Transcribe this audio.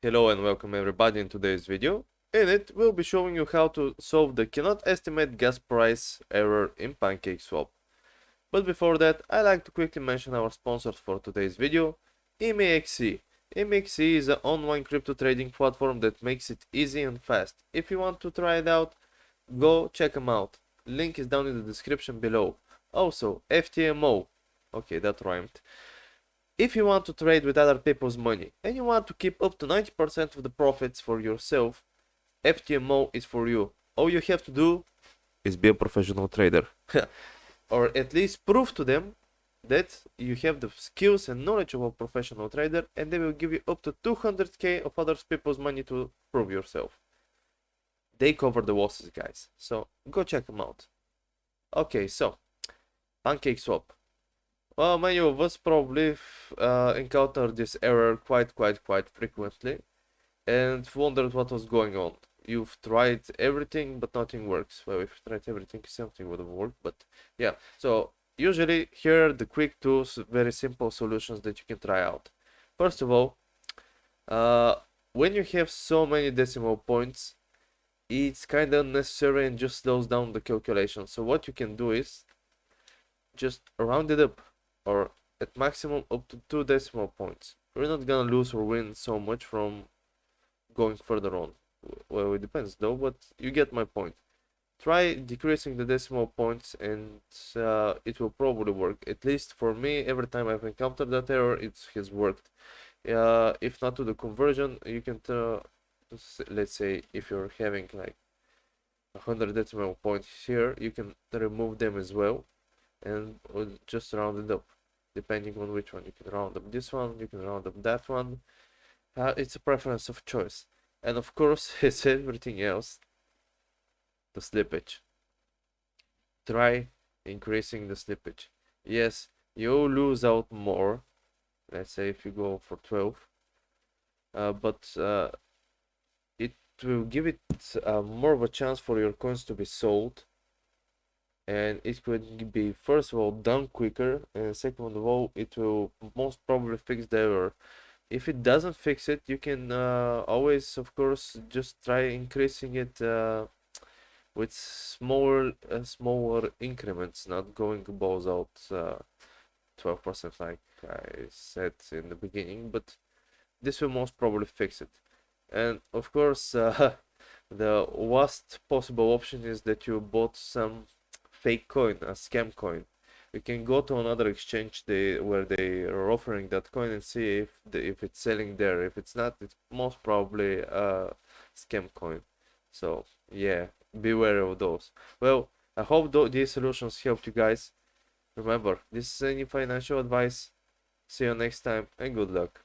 Hello and welcome everybody in today's video. In it, we'll be showing you how to solve the cannot estimate gas price error in PancakeSwap. But before that, I like to quickly mention our sponsors for today's video, ANY. ANY is an online crypto trading platform that makes it easy and fast. If you want to try it out, go check them out. Link is down in the description below. Also, FTMO. Okay, that rhymed. If you want to trade with other people's money and you want to keep up to 90% of the profits for yourself, FTMO is for you. All you have to do is be a professional trader. Or at least prove to them that you have the skills and knowledge of a professional trader, and they will give you up to 200k of other people's money to prove yourself. They cover the losses, guys. So go check them out. Okay, so PancakeSwap. Well, many of us probably encounter this error quite frequently and wondered what was going on. You've tried everything, but nothing works. Well, if you tried everything, something would have worked, but yeah. So usually here are the quick tools, very simple solutions that you can try out. First of all, when you have so many decimal points, it's kind of unnecessary and just slows down the calculation. So what you can do is just round it up, or at maximum up to 2 decimal points. You're not gonna lose or win so much from going further on. Well, it depends though, but you get my point. Try decreasing the decimal points and it will probably work. At least for me, every time I've encountered that error, it has worked. If not to the conversion, you can let's say if you're having like 100 decimal points here, you can remove them as well and just round it up, depending on which one. You can round up this one, you can round up that one. It's a preference of choice. And of course, it's everything else, the slippage. Try increasing the slippage. Yes, you'll lose out more, let's say if you go for 12, but it will give it more of a chance for your coins to be sold, and it could be, first of all, done quicker, and second of all, it will most probably fix the error. If it doesn't fix it, you can always, of course, just try increasing it with smaller increments, not going balls out 12% like I said in the beginning, but this will most probably fix it. And of course, the worst possible option is that you bought some fake coin, a scam coin. You can go to another exchange where they are offering that coin and see if it's selling there. If it's not, it's most probably a scam coin. So yeah, beware of those. Well, I hope these solutions helped you guys. Remember, this is any financial advice. See you next time and good luck.